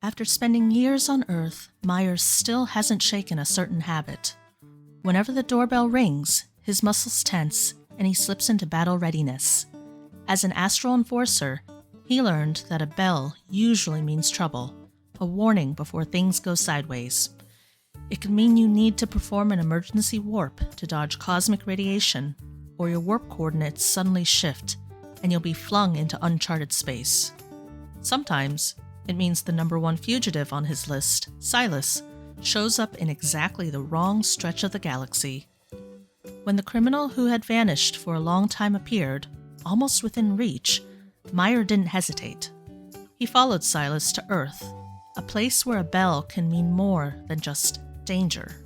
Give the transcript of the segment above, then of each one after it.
After spending years on Earth, Myers still hasn't shaken a certain habit. Whenever the doorbell rings, his muscles tense and he slips into battle readiness. As an astral enforcer, he learned that a bell usually means trouble, a warning before things go sideways. It could mean you need to perform an emergency warp to dodge cosmic radiation, or your warp coordinates suddenly shift and you'll be flung into uncharted space. Sometimes, it means the number one fugitive on his list, Sylus, shows up in exactly the wrong stretch of the galaxy. When the criminal who had vanished for a long time appeared, almost within reach, Meyer didn't hesitate. He followed Sylus to Earth, a place where a bell can mean more than just danger.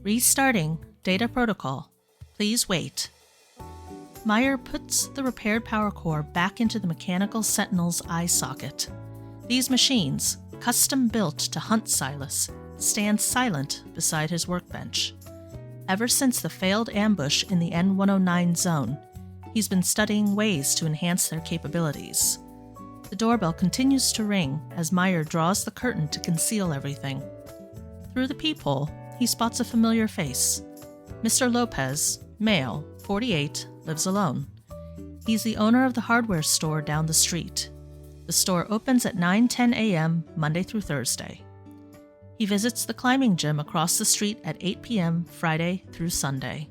Restarting data protocol. Please wait. Meyer puts the repaired power core back into the mechanical Sentinel's eye socket. These machines, custom built to hunt Sylus, stand silent beside his workbench. Ever since the failed ambush in the N-109 zone, he's been studying ways to enhance their capabilities. The doorbell continues to ring as Meyer draws the curtain to conceal everything. Through the peephole, he spots a familiar face. Mr. Lopez, male, 48, lives alone. He's the owner of the hardware store down the street. The store opens at 9:10 a.m. Monday through Thursday. He visits the climbing gym across the street at 8 p.m. Friday through Sunday.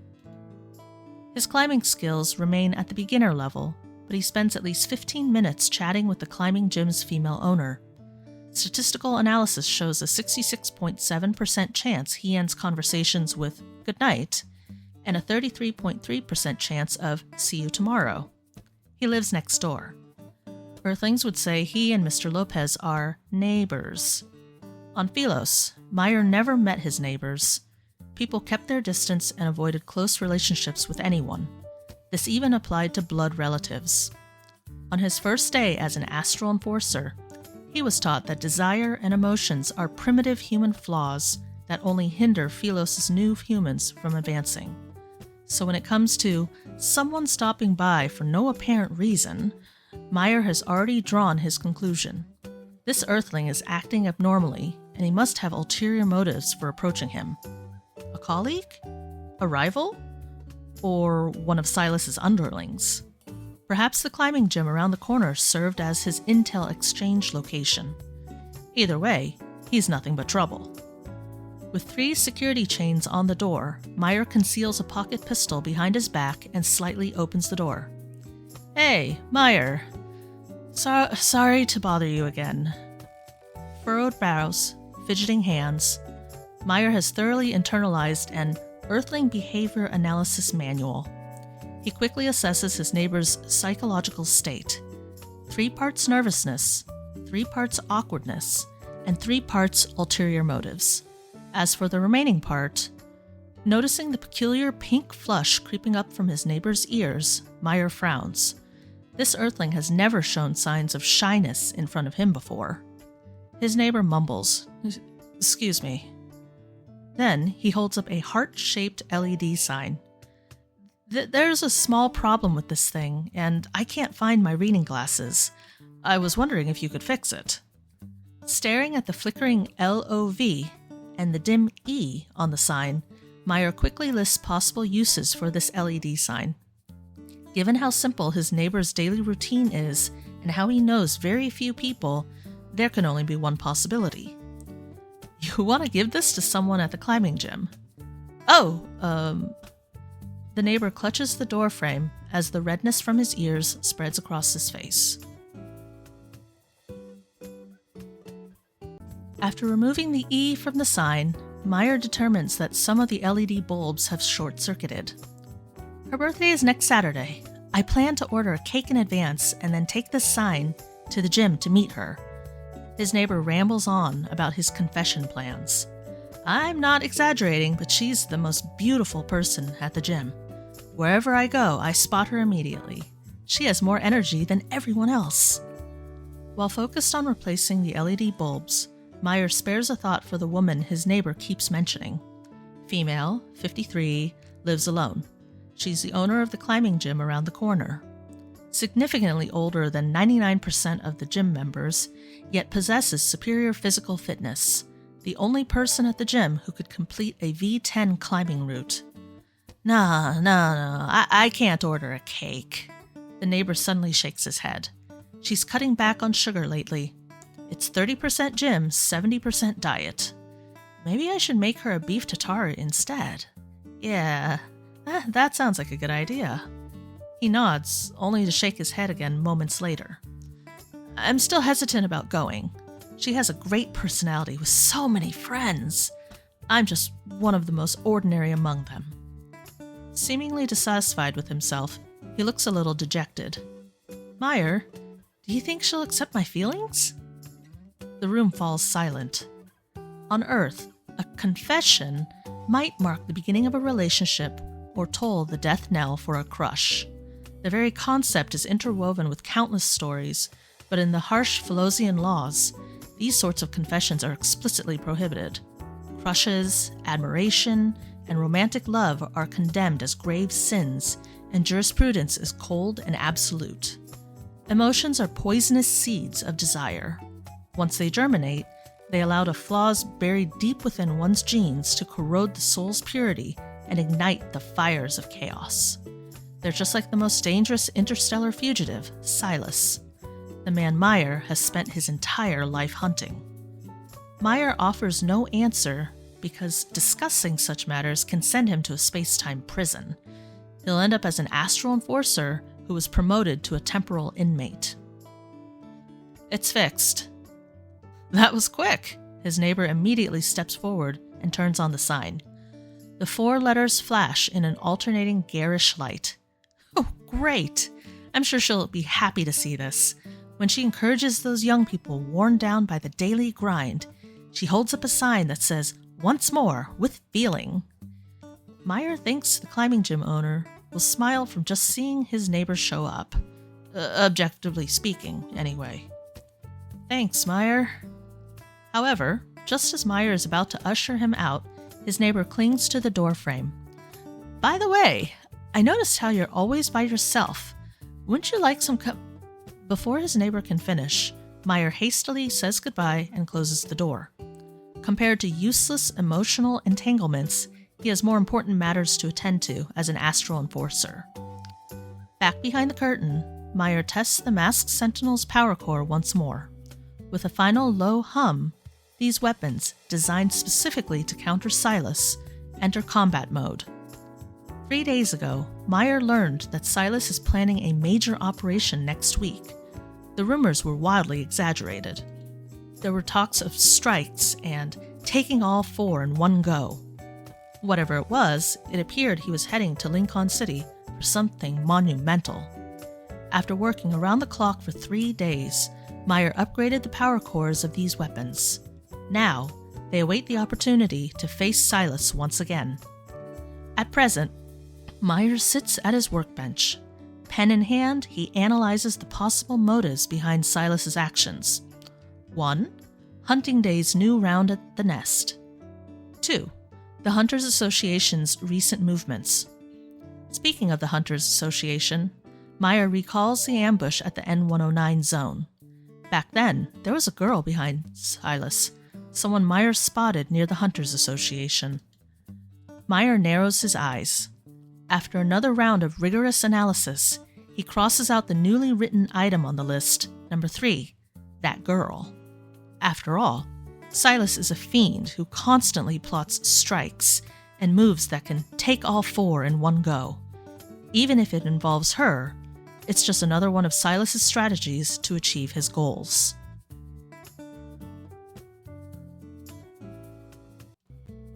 His climbing skills remain at the beginner level, but he spends at least 15 minutes chatting with the climbing gym's female owner. Statistical analysis shows a 66.7% chance he ends conversations with "good night," and a 33.3% chance of "see you tomorrow." He lives next door. Earthlings would say he and Mr. Lopez are neighbors. On Philos, Meyer never met his neighbors. People kept their distance and avoided close relationships with anyone. This even applied to blood relatives. On his first day as an astral enforcer, he was taught that desire and emotions are primitive human flaws that only hinder Philos' new humans from advancing. So when it comes to someone stopping by for no apparent reason, Meyer has already drawn his conclusion. This Earthling is acting abnormally, and he must have ulterior motives for approaching him. A colleague? A rival? Or one of Silas's underlings? Perhaps the climbing gym around the corner served as his intel exchange location. Either way, he's nothing but trouble. With 3 security chains on the door, Meyer conceals a pocket pistol behind his back and slightly opens the door. "Hey, Meyer. Sorry to bother you again." Furrowed brows, fidgeting hands, Meyer has thoroughly internalized an Earthling Behavior Analysis Manual. He quickly assesses his neighbor's psychological state. 3 parts nervousness, 3 parts awkwardness, and 3 parts ulterior motives. As for the remaining part, noticing the peculiar pink flush creeping up from his neighbor's ears, Meyer frowns. This Earthling has never shown signs of shyness in front of him before. His neighbor mumbles, "Excuse me." Then he holds up a heart-shaped LED sign. "There's a small problem with this thing, and I can't find my reading glasses. I was wondering if you could fix it." Staring at the flickering LOV and the dim E on the sign, Meyer quickly lists possible uses for this LED sign. Given how simple his neighbor's daily routine is and how he knows very few people, there can only be one possibility. "You want to give this to someone at the climbing gym?" "Oh, The neighbor clutches the doorframe as the redness from his ears spreads across his face. After removing the E from the sign, Meyer determines that some of the LED bulbs have short-circuited. "Her birthday is next Saturday. I plan to order a cake in advance and then take this sign to the gym to meet her." His neighbor rambles on about his confession plans. "I'm not exaggerating, but she's the most beautiful person at the gym. Wherever I go, I spot her immediately. She has more energy than everyone else." While focused on replacing the LED bulbs, Meyer spares a thought for the woman his neighbor keeps mentioning. Female, 53, lives alone. She's the owner of the climbing gym around the corner. significantly older than 99% of the gym members, yet possesses superior physical fitness, the only person at the gym who could complete a V10 climbing route. No, I can't order a cake. The neighbor suddenly shakes his head. She's cutting back on sugar lately. It's 30% gym, 70% diet. Maybe I should make her a beef tartare instead. Yeah, that sounds like a good idea. He nods, only to shake his head again moments later. I'm still hesitant about going. She has a great personality with so many friends. I'm just one of the most ordinary among them. Seemingly dissatisfied with himself, he looks a little dejected. Meyer, do you think she'll accept my feelings? The room falls silent. On Earth, a confession might mark the beginning of a relationship or toll the death knell for a crush. The very concept is interwoven with countless stories, but in the harsh Philosian laws, these sorts of confessions are explicitly prohibited. Crushes, admiration, and romantic love are condemned as grave sins, and jurisprudence is cold and absolute. Emotions are poisonous seeds of desire. Once they germinate, they allow the flaws buried deep within one's genes to corrode the soul's purity and ignite the fires of chaos. They're just like the most dangerous interstellar fugitive, Sylus. The man Meyer has spent his entire life hunting. Meyer offers no answer because discussing such matters can send him to a space-time prison. He'll end up as an astral enforcer who was promoted to a temporal inmate. It's fixed. That was quick. His neighbor immediately steps forward and turns on the sign. The 4 letters flash in an alternating garish light. Oh, great! I'm sure she'll be happy to see this. When she encourages those young people worn down by the daily grind, she holds up a sign that says, "Once more, with feeling." Meyer thinks the climbing gym owner will smile from just seeing his neighbor show up. Objectively speaking, anyway. Thanks, Meyer. However, just as Meyer is about to usher him out, his neighbor clings to the doorframe. By the way, I noticed how you're always by yourself. Wouldn't you like some Before his neighbor can finish, Meyer hastily says goodbye and closes the door. Compared to useless emotional entanglements, he has more important matters to attend to as an astral enforcer. Back behind the curtain, Meyer tests the masked sentinel's power core once more. With a final low hum, these weapons, designed specifically to counter Sylus, enter combat mode. 3 days ago, Meyer learned that Sylus is planning a major operation next week. The rumors were wildly exaggerated. There were talks of strikes and taking all 4 in one go. Whatever it was, it appeared he was heading to Lincoln City for something monumental. After working around the clock for 3 days, Meyer upgraded the power cores of these weapons. Now, they await the opportunity to face Sylus once again. At present, Meyer sits at his workbench. Pen in hand, he analyzes the possible motives behind Sylus's actions. 1. Hunting Day's new round at the nest. 2. The Hunters Association's recent movements. Speaking of the Hunters Association, Meyer recalls the ambush at the N109 zone. Back then, there was a girl behind Sylus, someone Meyer spotted near the Hunters Association. Meyer narrows his eyes. After another round of rigorous analysis, he crosses out the newly written item on the list, number 3, that girl. After all, Sylus is a fiend who constantly plots strikes and moves that can take all 4 in one go. Even if it involves her, it's just another one of Sylus's strategies to achieve his goals.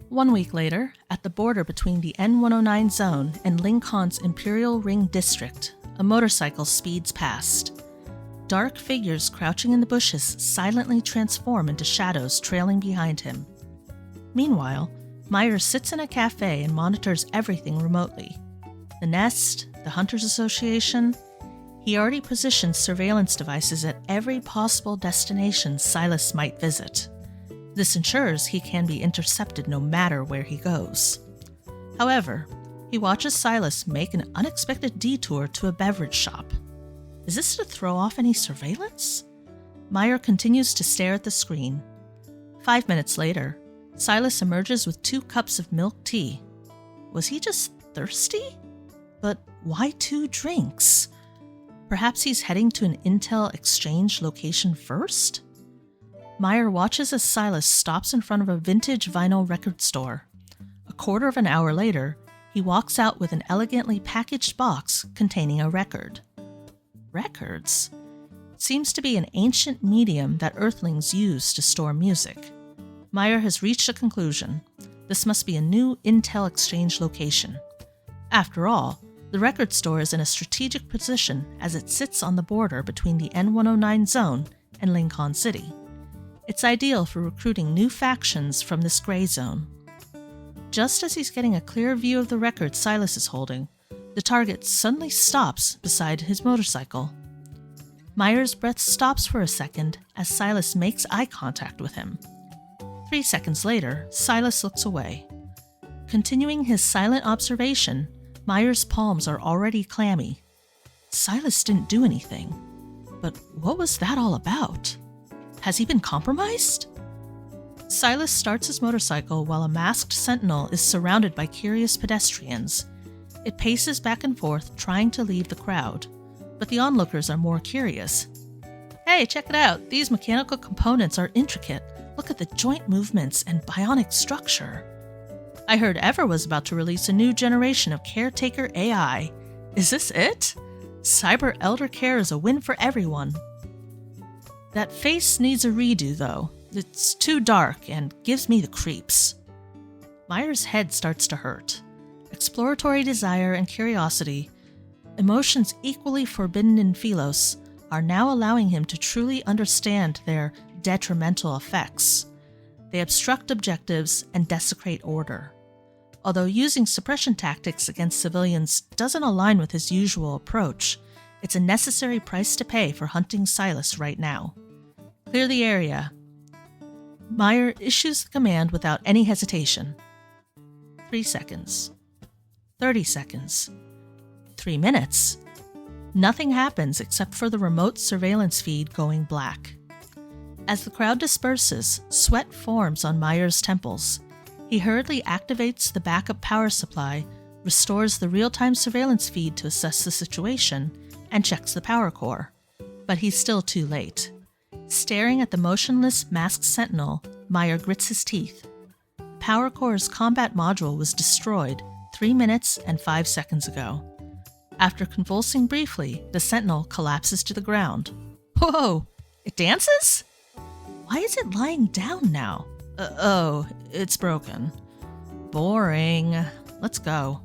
One week later, at the border between the N109 zone and Lincoln's Imperial Ring District, a motorcycle speeds past. Dark figures crouching in the bushes silently transform into shadows trailing behind him. Meanwhile, Meyer sits in a cafe and monitors everything remotely. The nest, the Hunters Association. He already positioned surveillance devices at every possible destination Sylus might visit. This ensures he can be intercepted no matter where he goes. However, he watches Sylus make an unexpected detour to a beverage shop. Is this to throw off any surveillance? Meyer continues to stare at the screen. 5 minutes later, Sylus emerges with 2 cups of milk tea. Was he just thirsty? But why 2 drinks? Perhaps he's heading to an intel exchange location first? Meyer watches as Sylus stops in front of a vintage vinyl record store. A quarter of an hour later, he walks out with an elegantly packaged box containing a record. Records? It seems to be an ancient medium that Earthlings use to store music. Meyer has reached a conclusion. This must be a new intel exchange location. After all, the record store is in a strategic position as it sits on the border between the N109 zone and Lincoln City. It's ideal for recruiting new factions from this gray zone. Just as he's getting a clear view of the record Sylus is holding, the target suddenly stops beside his motorcycle. Meyer's breath stops for a second as Sylus makes eye contact with him. 3 seconds later, Sylus looks away. Continuing his silent observation, Meyer's palms are already clammy. Sylus didn't do anything. But what was that all about? Has he been compromised? Sylus starts his motorcycle while a masked sentinel is surrounded by curious pedestrians. It paces back and forth, trying to leave the crowd, but the onlookers are more curious. Hey, check it out! These mechanical components are intricate. Look at the joint movements and bionic structure. I heard Ever was about to release a new generation of caretaker AI. Is this it? Cyber elder care is a win for everyone. That face needs a redo, though. It's too dark and gives me the creeps. Meyer's head starts to hurt. Exploratory desire and curiosity, emotions equally forbidden in Philos, are now allowing him to truly understand their detrimental effects. They obstruct objectives and desecrate order. Although using suppression tactics against civilians doesn't align with his usual approach, it's a necessary price to pay for hunting Sylus right now. Clear the area. Meyer issues the command without any hesitation. 3 seconds. 30 seconds. 3 minutes. Nothing happens except for the remote surveillance feed going black. As the crowd disperses, sweat forms on Meyer's temples. He hurriedly activates the backup power supply, restores the real-time surveillance feed to assess the situation, and checks the power core. But he's still too late. Staring at the motionless, masked sentinel, Meyer grits his teeth. The power core's combat module was destroyed 3 minutes and 5 seconds ago. After convulsing briefly, the sentinel collapses to the ground. Whoa! It dances? Why is it lying down now? Oh, it's broken. Boring. Let's go.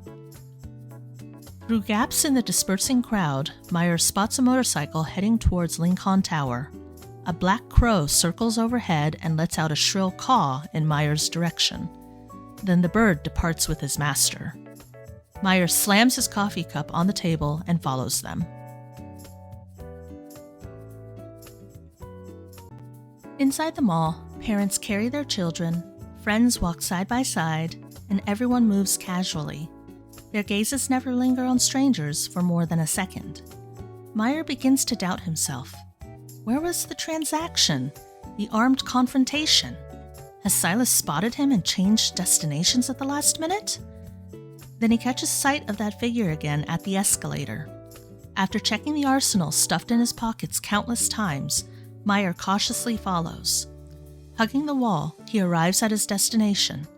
Through gaps in the dispersing crowd, Meyer spots a motorcycle heading towards Lincoln Tower. A black crow circles overhead and lets out a shrill caw in Meyer's direction. Then the bird departs with his master. Meyer slams his coffee cup on the table and follows them. Inside the mall, parents carry their children, friends walk side by side, and everyone moves casually. Their gazes never linger on strangers for more than a second. Meyer begins to doubt himself. Where was the transaction? The armed confrontation? Has Sylus spotted him and changed destinations at the last minute? Then he catches sight of that figure again at the escalator. After checking the arsenal stuffed in his pockets countless times, Meyer cautiously follows. Hugging the wall, he arrives at his destination,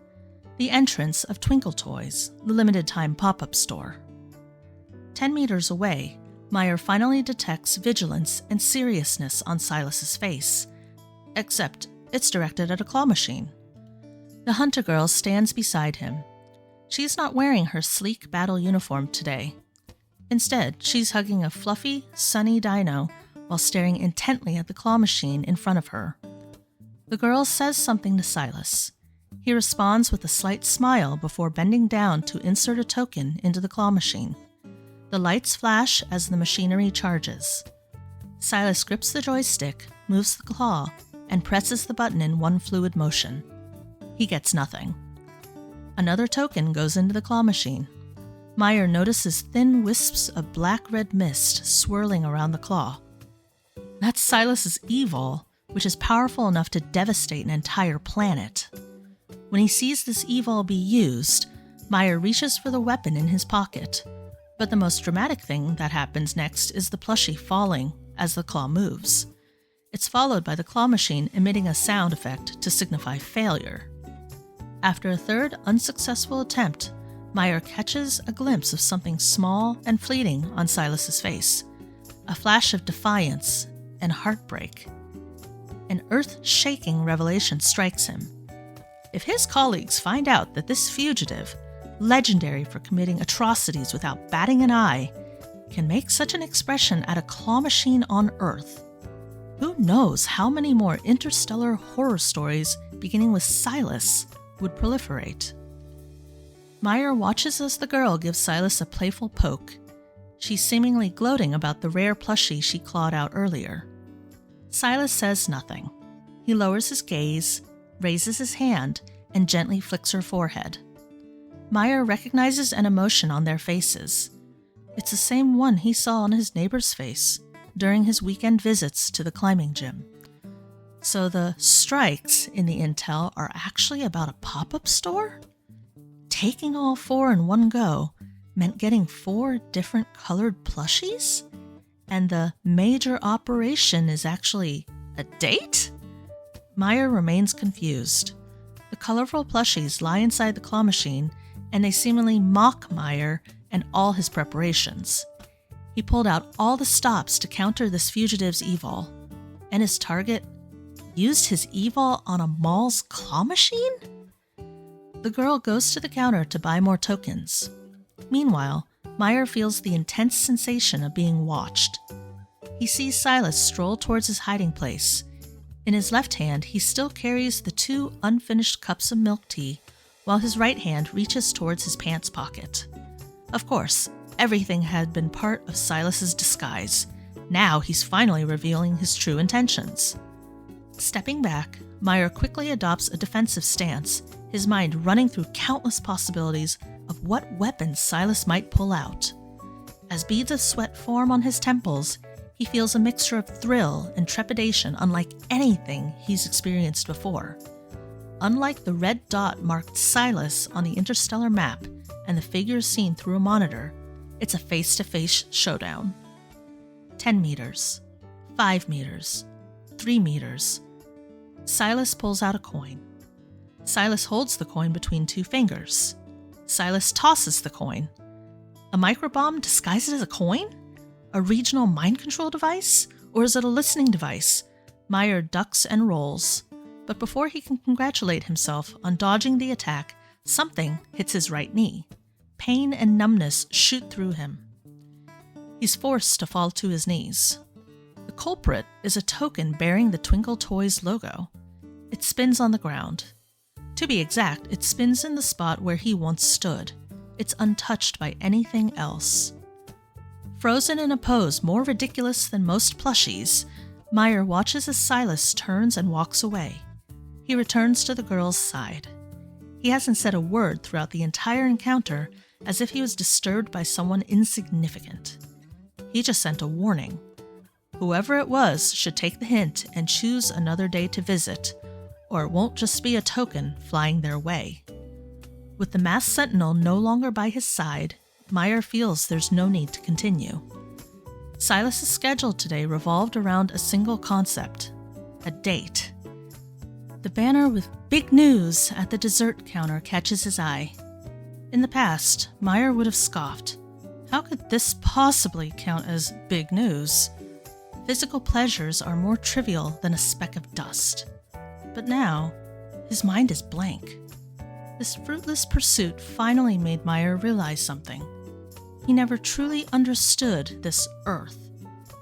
the entrance of Twinkle Toys, the limited-time pop-up store. 10 meters away, Meyer finally detects vigilance and seriousness on Sylus's face, except it's directed at a claw machine. The hunter girl stands beside him. She's not wearing her sleek battle uniform today. Instead, she's hugging a fluffy, sunny dino while staring intently at the claw machine in front of her. The girl says something to Sylus. He responds with a slight smile before bending down to insert a token into the claw machine. The lights flash as the machinery charges. Sylus grips the joystick, moves the claw, and presses the button in one fluid motion. He gets nothing. Another token goes into the claw machine. Meyer notices thin wisps of black-red mist swirling around the claw. That's Sylus's evil, which is powerful enough to devastate an entire planet. When he sees this evil be used, Meyer reaches for the weapon in his pocket. But the most dramatic thing that happens next is the plushie falling as the claw moves. It's followed by the claw machine emitting a sound effect to signify failure. After a third unsuccessful attempt, Meyer catches a glimpse of something small and fleeting on Sylus's face, a flash of defiance and heartbreak. An earth-shaking revelation strikes him. If his colleagues find out that this fugitive, legendary for committing atrocities without batting an eye, can make such an expression at a claw machine on Earth, who knows how many more interstellar horror stories beginning with Sylus would proliferate. Meyer watches as the girl gives Sylus a playful poke. She's seemingly gloating about the rare plushie she clawed out earlier. Sylus says nothing. He lowers his gaze, raises his hand, and gently flicks her forehead. Meyer recognizes an emotion on their faces. It's the same one he saw on his neighbor's face during his weekend visits to the climbing gym. So the strikes in the intel are actually about a pop-up store? Taking all 4 in one go meant getting 4 different colored plushies? And the major operation is actually a date? Meyer remains confused. The colorful plushies lie inside the claw machine, and they seemingly mock Meyer and all his preparations. He pulled out all the stops to counter this fugitive's evil, and his target used his evil on a mall's claw machine? The girl goes to the counter to buy more tokens. Meanwhile, Meyer feels the intense sensation of being watched. He sees Sylus stroll towards his hiding place. In his left hand, he still carries the 2 unfinished cups of milk tea, while his right hand reaches towards his pants pocket. Of course, everything had been part of Sylus's disguise. Now he's finally revealing his true intentions. Stepping back, Meyer quickly adopts a defensive stance, his mind running through countless possibilities of what weapons Sylus might pull out. As beads of sweat form on his temples, he feels a mixture of thrill and trepidation unlike anything he's experienced before. Unlike the red dot marked Sylus on the interstellar map and the figures seen through a monitor, it's a face-to-face showdown. 10 meters, 5 meters, 3 meters. Sylus pulls out a coin. Sylus holds the coin between 2 fingers. Sylus tosses the coin. A microbomb disguised as a coin? A regional mind control device? Or is it a listening device? Meyer ducks and rolls. But before he can congratulate himself on dodging the attack, something hits his right knee. Pain and numbness shoot through him. He's forced to fall to his knees. The culprit is a token bearing the Twinkle Toys logo. It spins on the ground. To be exact, it spins in the spot where he once stood. It's untouched by anything else. Frozen in a pose more ridiculous than most plushies, Meyer watches as Sylus turns and walks away. He returns to the girl's side. He hasn't said a word throughout the entire encounter, as if he was disturbed by someone insignificant. He just sent a warning. Whoever it was should take the hint and choose another day to visit, or it won't just be a token flying their way. With the masked sentinel no longer by his side, Meyer feels there's no need to continue. Sylus's schedule today revolved around a single concept: a date. The banner with "Big News" at the dessert counter catches his eye. In the past, Meyer would have scoffed. How could this possibly count as big news? Physical pleasures are more trivial than a speck of dust. But now, his mind is blank. This fruitless pursuit finally made Meyer realize something. He never truly understood this Earth.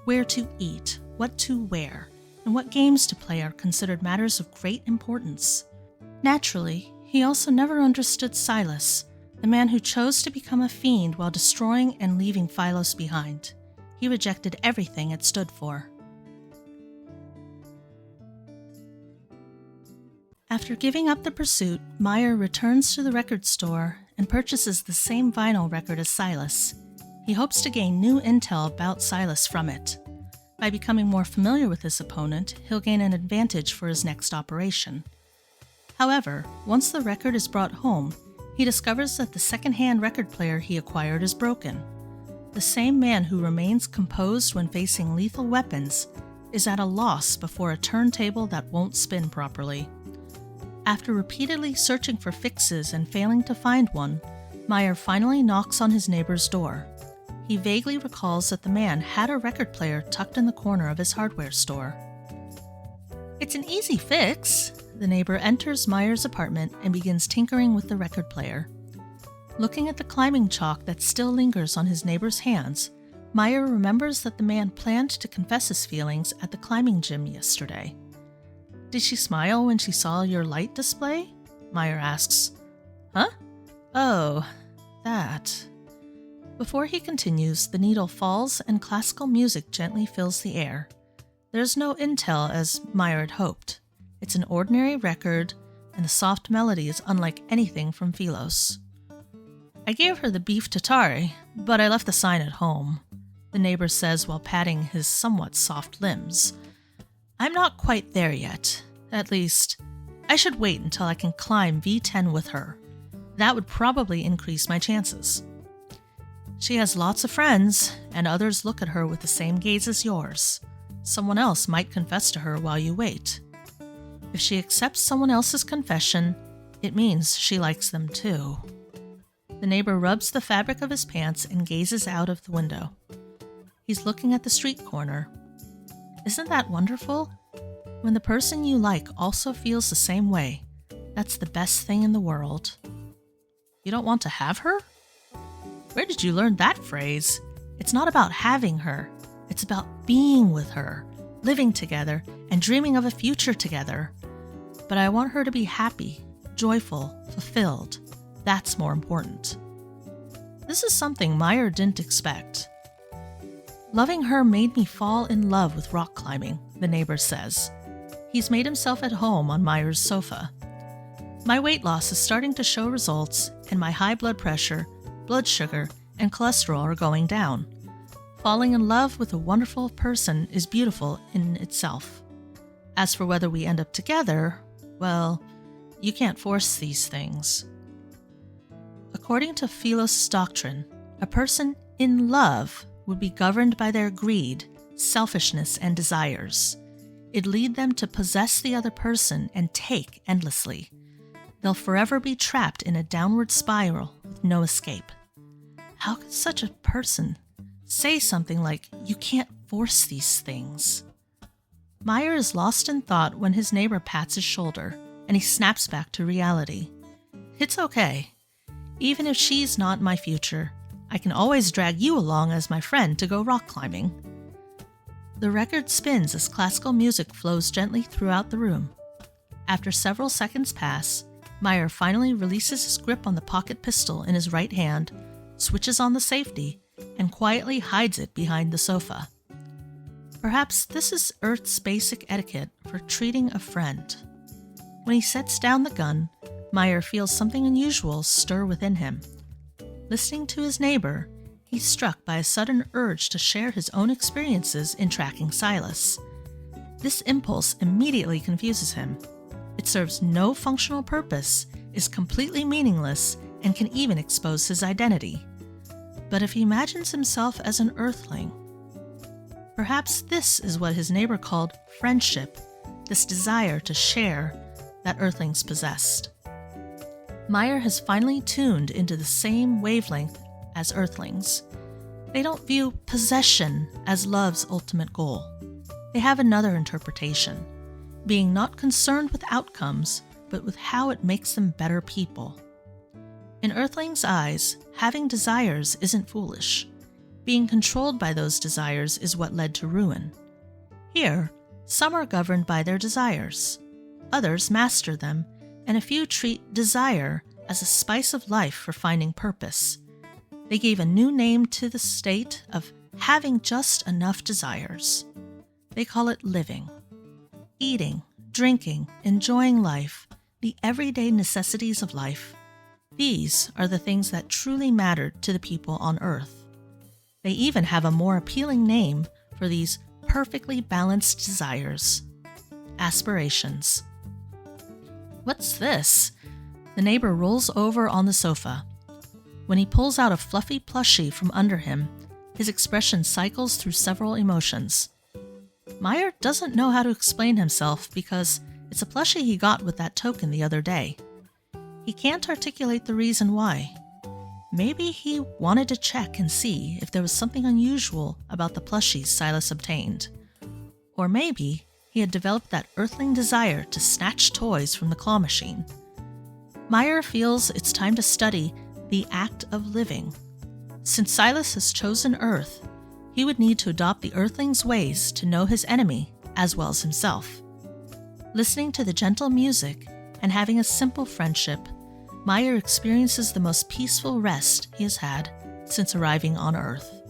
Where to eat, what to wear, and what games to play are considered matters of great importance. Naturally, he also never understood Sylus, the man who chose to become a fiend while destroying and leaving Philos behind. He rejected everything it stood for. After giving up the pursuit, Meyer returns to the record store and purchases the same vinyl record as Sylus. He hopes to gain new intel about Sylus from it. By becoming more familiar with his opponent, he'll gain an advantage for his next operation. However, once the record is brought home, he discovers that the second-hand record player he acquired is broken. The same man who remains composed when facing lethal weapons is at a loss before a turntable that won't spin properly. After repeatedly searching for fixes and failing to find one, Meyer finally knocks on his neighbor's door. He vaguely recalls that the man had a record player tucked in the corner of his hardware store. "It's an easy fix." The neighbor enters Meyer's apartment and begins tinkering with the record player. Looking at the climbing chalk that still lingers on his neighbor's hands, Meyer remembers that the man planned to confess his feelings at the climbing gym yesterday. "Did she smile when she saw your light display?" Meyer asks. "Huh? Oh, that." Before he continues, the needle falls and classical music gently fills the air. There's no intel as Meyer had hoped. It's an ordinary record, and the soft melody is unlike anything from Philos. "I gave her the beef tartare, but I left the sign at home," the neighbor says while patting his somewhat soft limbs. "I'm not quite there yet. At least, I should wait until I can climb V10 with her. That would probably increase my chances. She has lots of friends, and others look at her with the same gaze as yours. Someone else might confess to her while you wait. If she accepts someone else's confession, it means she likes them too." The neighbor rubs the fabric of his pants and gazes out of the window. He's looking at the street corner. Isn't that wonderful? When the person you like also feels the same way, that's the best thing in the world. "You don't want to have her?" Where did you learn that phrase? It's not about having her. It's about being with her, living together, and dreaming of a future together. But I want her to be happy, joyful, fulfilled. That's more important. This is something Meyer didn't expect. "Loving her made me fall in love with rock climbing," the neighbor says. He's made himself at home on Meyer's sofa. "My weight loss is starting to show results, and my high blood pressure, blood sugar, and cholesterol are going down. Falling in love with a wonderful person is beautiful in itself. As for whether we end up together, well, you can't force these things." According to Philos' doctrine, a person in love would be governed by their greed, selfishness, and desires. It'd lead them to possess the other person and take endlessly. They'll forever be trapped in a downward spiral with no escape. How could such a person say something like, "You can't force these things"? Meyer is lost in thought when his neighbor pats his shoulder, and he snaps back to reality. "It's okay. Even if she's not my future, I can always drag you along as my friend to go rock climbing." The record spins as classical music flows gently throughout the room. After several seconds pass, Meyer finally releases his grip on the pocket pistol in his right hand, switches on the safety, and quietly hides it behind the sofa. Perhaps this is Earth's basic etiquette for treating a friend. When he sets down the gun, Meyer feels something unusual stir within him. Listening to his neighbor, he's struck by a sudden urge to share his own experiences in tracking Sylus. This impulse immediately confuses him. It serves no functional purpose, is completely meaningless, and can even expose his identity. But if he imagines himself as an Earthling, perhaps this is what his neighbor called friendship, this desire to share that Earthlings possessed. Meyer has finally tuned into the same wavelength as Earthlings. They don't view possession as love's ultimate goal. They have another interpretation, being not concerned with outcomes, but with how it makes them better people. In Earthlings' eyes, having desires isn't foolish. Being controlled by those desires is what led to ruin. Here, some are governed by their desires. Others master them, and a few treat desire as a spice of life for finding purpose. They gave a new name to the state of having just enough desires. They call it living. Eating, drinking, enjoying life, the everyday necessities of life. These are the things that truly mattered to the people on Earth. They even have a more appealing name for these perfectly balanced desires: aspirations. What's this? The neighbor rolls over on the sofa. When he pulls out a fluffy plushie from under him, his expression cycles through several emotions. Meyer doesn't know how to explain himself because it's a plushie he got with that token the other day. He can't articulate the reason why. Maybe he wanted to check and see if there was something unusual about the plushies Sylus obtained. Or maybe he had developed that earthling desire to snatch toys from the claw machine. Meyer feels it's time to study the act of living. Since Sylus has chosen Earth, he would need to adopt the Earthling's ways to know his enemy as well as himself. Listening to the gentle music and having a simple friendship, Meyer experiences the most peaceful rest he has had since arriving on Earth.